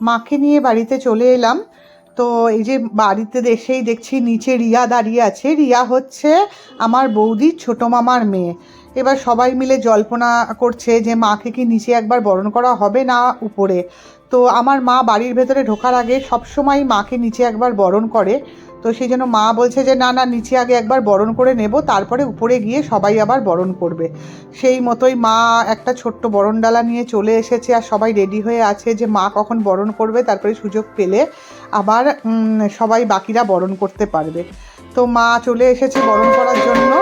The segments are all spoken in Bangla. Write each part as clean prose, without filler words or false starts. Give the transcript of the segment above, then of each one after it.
মাকে নিয়ে বাড়িতে চলে এলাম। তো এই যে বাড়িতে এসেই দেখছি নিচে রিয়া দাঁড়িয়ে আছে। রিয়া হচ্ছে আমার বৌদির ছোটো মামার মেয়ে। এবার সবাই মিলে জল্পনা করছে যে মাকে কি নিচে একবার বরণ করা হবে না উপরে। তো আমার মা বাড়ির ভেতরে ঢোকার আগে সবসময় মাকে নিচে একবার বরণ করে। তো সেই জন্য মা বলছে যে না না, নিচে আগে একবার বরণ করে নেব, তারপরে উপরে গিয়ে সবাই আবার বরণ করবে। সেই মতোই মা একটা ছোট্ট বরণডালা নিয়ে চলে এসেছে, আর সবাই রেডি হয়ে আছে যে মা কখন বরণ করবে, তারপরে সুযোগ পেলে আবার সবাই বাকিরা বরণ করতে পারবে। তো মা চলে এসেছে বরণ করার জন্য।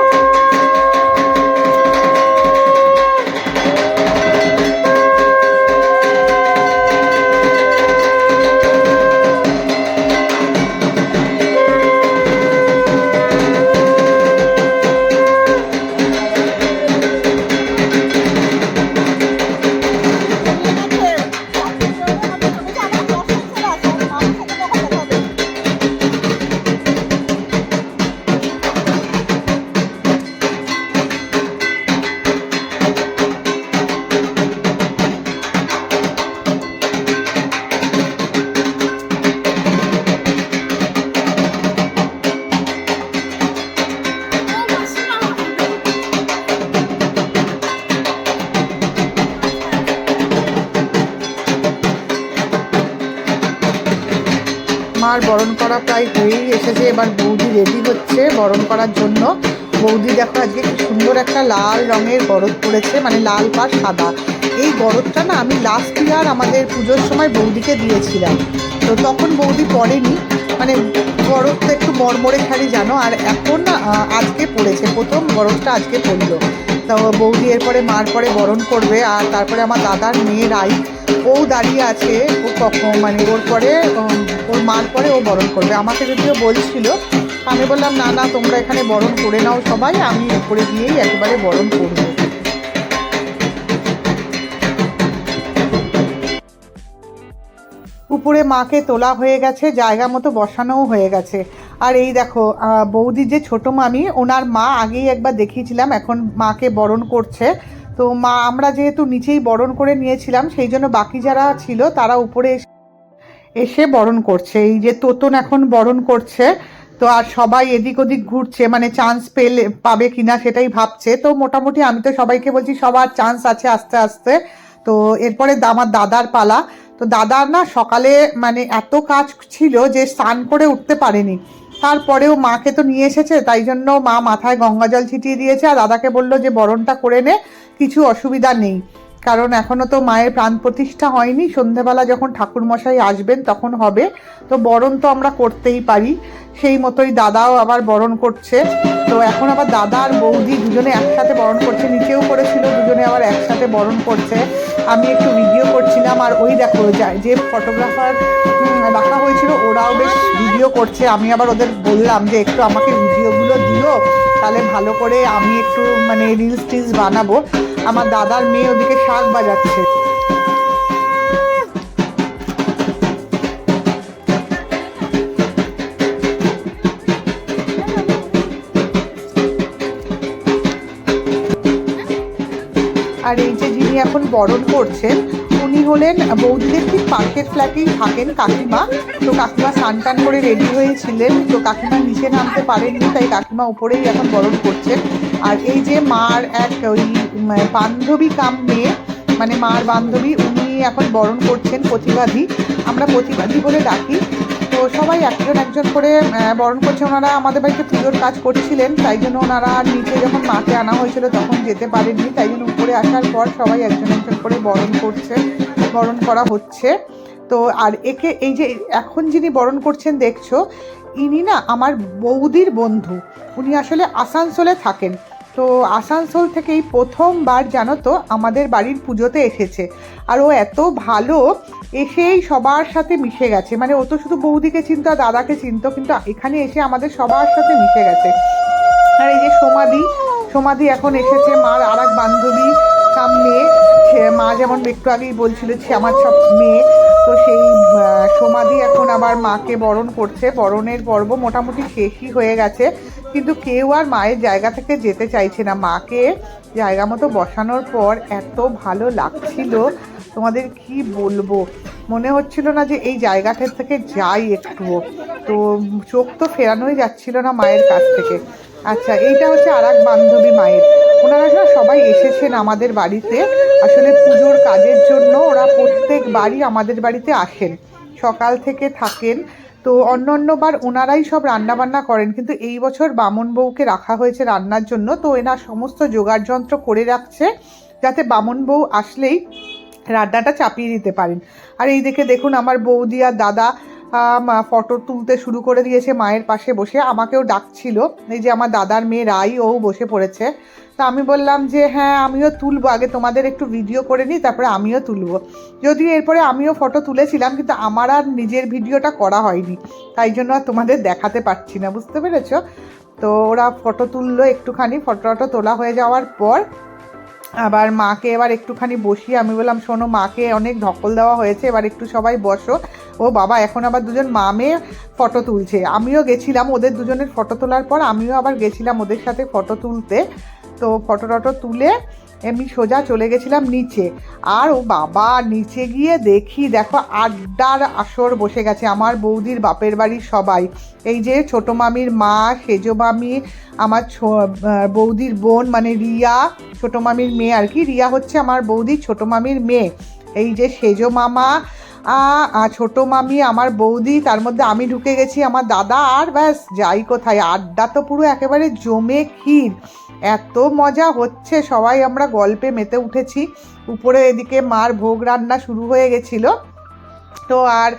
মার বরণ করা প্রায় হয়েই এসেছে, এবার বৌদি রেডি হচ্ছে বরণ করার জন্য। বৌদি দেখো আজকে কি সুন্দর একটা লাল রঙের গরদ পড়েছে, মানে লাল পাড় সাদা। এই গরদটা না আমি লাস্ট ইয়ার আমাদের পুজোর সময় বৌদিকে দিয়েছিলাম, তো তখন বৌদি পরেনি, মানে গরদটা একটু মরমরে শাড়ি জানো। আর এখন আজকে পড়েছে, প্রথম গরদটা আজকে পড়লো। তো বৌদি এরপরে মার পরে বরণ করবে। আর তারপরে আমার দাদার মেয়ে রাই, ও দাঁড়িয়ে আছে, ও কখন মানে ওর পরে ওর মার পরে ও বরণ করবে। আমাকে যদিও বলছিল, আমি বললাম না না, তোমরা এখানে বরণ করে নাও সবাই, আমি উপরে গিয়েই একেবারে বরণ করবো। উপরে মাকে তোলা হয়ে গেছে, জায়গা মতো বসানোও হয়ে গেছে। আর এই দেখো বৌদির যে ছোটো মামি, ওনার মা আগেই একবার দেখিয়েছিলাম, এখন মাকে বরণ করছে। তো মা আমরা যেহেতু নিচেই বরণ করে নিয়েছিলাম, সেই জন্য বাকি যারা ছিল তারা উপরে এসে বরণ করছে। এই যে তোতন এখন বরণ করছে। তো আর সবাই এদিক ওদিক ঘুরছে, মানে চান্স পাবে কিনা সেটাই ভাবছে। তো মোটামুটি আমি তো সবাইকে বলছি সবার চান্স আছে আস্তে আস্তে। তো এরপরে আমার দাদার পালা। তো দাদার না সকালে মানে এত কাজ ছিল যে স্নান করে উঠতে পারেনি। তারপরেও মাকে তো নিয়ে এসেছে, তাই জন্য মা মাথায় গঙ্গা জল ছিটিয়ে দিয়েছে, আর দাদাকে বললো যে বরণটা করে নে, কিছু অসুবিধা নেই। কারণ এখনও তো মায়ের প্রাণ প্রতিষ্ঠা হয়নি, সন্ধেবেলা যখন ঠাকুরমশাই আসবেন তখন হবে। তো বরণ তো আমরা করতেই পারি। সেই মতোই দাদাও আবার বরণ করছে। তো এখন আবার দাদা আর বৌদি দুজনে একসাথে বরণ করছে, নিচেও করেছিল, দুজনে আবার একসাথে বরণ করছে। আমি একটু ভিডিও করছিলাম, আর ওই দেখো যে ফটোগ্রাফার রাখা হয়েছিল ওরাও বেশ ভিডিও করছে। আমি আবার ওদের বললাম যে একটু আমাকে ভিডিওগুলো দিও, তাহলে ভালো করে আমি একটু মানে রিলস টিলস বানাবো। আমার দাদার মেয়ে ওদিকে শাক বাজাচ্ছে। আর এই যে যিনি এখন বরণ করছেন, উনি হলেন বৌদিদের ঠিক পাশের ফ্ল্যাটেই থাকেন কাকিমা। তো কাকিমা স্নান টান করে রেডি হয়েছিলেন, তো কাকিমা নিচে নামতে পারেননি, তাই কাকিমা উপরেই এখন বরণ করছেন। আর এই যে মার এক ওই বান্ধবী কাম মেয়ে, মানে মার বান্ধবী, উনি এখন বরণ করছেন, প্রতিবাদী, আমরা প্রতিবাদী বলে ডাকি। তো সবাই একজন একজন করে বরণ করছে। ওনারা আমাদের বাড়িতে পুজোর কাজ করছিলেন, তাই জন্য ওনারা নিচে যখন মাকে আনা হয়েছিল তখন যেতে পারেননি, তাই জন্য উপরে আসার পর সবাই একজন একজন করে বরণ করছে, বরণ করা হচ্ছে। তো আর একে এই যে এখন যিনি বরণ করছেন দেখছো, ইনি না আমার বৌদির বন্ধু। উনি আসলে আসানসোলে থাকেন। তো আসানসোল থেকেই প্রথমবার জানো তো আমাদের বাড়ির পুজোতে এসেছে। আর ও এত ভালো, এসেই সবার সাথে মিশে গেছে। মানে ও তো শুধু বৌদিকে চিনতো আর দাদাকে চিনতো, কিন্তু এখানে এসে আমাদের সবার সাথে মিশে গেছে। আর এই যে সমাধি এখন এসেছে, মার আর এক বান্ধবী কাম মেয়ে। মা যেমন একটু আগেই বলছিল আমার সব মেয়ে। তো সেই সমাধি এখন আবার মাকে বরণ করছে। বরণের পর্ব মোটামুটি শেষই হয়ে গেছে, কিন্তু কেউ আর মায়ের জায়গা থেকে যেতে চাইছে না। মাকে জায়গা মতো বসানোর পর এত ভালো লাগছিল, তোমাদের কি বলবো। মনে হচ্ছিল না যে এই জায়গাটা থেকে যাই একটুও। তো চোখ তো ফেরানোই যাচ্ছিল না মায়ের কাছ থেকে। আচ্ছা, এইটা হচ্ছে আর এক বান্ধবী মায়ের। ওনারা সবাই এসেছেন আমাদের বাড়িতে, আসলে পুজোর কাজের জন্য ওরা প্রত্যেকবারই আমাদের বাড়িতে আসেন, সকাল থেকে থাকেন। তো অন্যান্যবার ওনারাই সব রান্নাবান্না করেন, কিন্তু এই বছর বামুন বউকে রাখা হয়েছে রান্নার জন্য। তো এনার সমস্ত জোগাড় যন্ত্র করে রাখছে যাতে বামুন বউ আসলেই রান্নাটা চাপিয়ে দিতে পারেন। আর এই দেখুন আমার বৌদি আর দাদা ফটো তুলতে শুরু করে দিয়েছে মায়ের পাশে বসে। আমাকেও ডাকছিল, এই যে আমার দাদার মেয়ে রাই, ও বসে পড়েছে। তা আমি বললাম যে হ্যাঁ আমিও তুলবো, আগে তোমাদের একটু ভিডিও করে নিই তারপরে আমিও তুলবো। যদিও এরপরে আমিও ফটো তুলেছিলাম, কিন্তু আমার আর নিজের ভিডিওটা করা হয়নি, তাই জন্য আর তোমাদের দেখাতে পারছি না, বুঝতে পেরেছো? তো ওরা ফটো তুললো একটুখানি, ফটো তোলা হয়ে যাওয়ার পর আবার মাকে এবার একটুখানি বসিয়ে আমি বললাম শোনো, মাকে অনেক ধকল দেওয়া হয়েছে, এবার একটু সবাই বসো। ও বাবা, এখন আবার দুজন মা মেয়ে ফটো তুলছে। আমিও গেছিলাম ওদের দুজনের ফটো তোলার পর, আমিও আবার গেছিলাম ওদের সাথে ফটো তুলতে। তো ফটো তুলে এমনি সোজা চলে গেছিলাম নিচে। আর ও বাবা, নিচে গিয়ে দেখি দেখো আড্ডার আসর বসে গেছে আমার বৌদির বাপের বাড়ির সবাই। এই যে ছোটো মামির মা, সেজো মামি, আমার বৌদির বোন মানে রিয়া, ছোটো মামির মেয়ে আর কি, রিয়া হচ্ছে আমার বৌদির ছোটো মামির মেয়ে। এই যে সেজো মামা, ছোটো মামি, আমার বৌদি, তার মধ্যে আমি ঢুকে গেছি, আমার দাদা, আর ব্যাস যাই কোথায়। আড্ডা তো পুরো একেবারে জমে ক্ষীর, এত মজা হচ্ছে, সবাই আমরা গল্পে মেতে উঠেছি। উপরে এদিকে মার ভোগ রান্না শুরু হয়ে গেছিলো। তো আর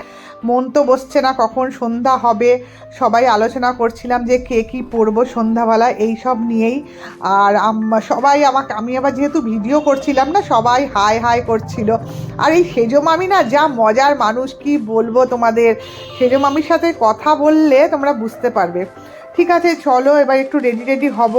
মন তো বসছে না কখন সন্ধ্যা হবে, সবাই আলোচনা করছিলাম যে কে কী পরবো সন্ধ্যাবেলা, এই সব নিয়েই। আর সবাই আমি আবার যেহেতু ভিডিও করছিলাম না, সবাই হাই হাই করছিল। আর এই সেজো মামি না যা মজার মানুষ, কি বলবো তোমাদের, সেজো মামির সাথে কথা বললে তোমরা বুঝতে পারবে। ঠিক আছে, চলো এবার একটু রেডি হব।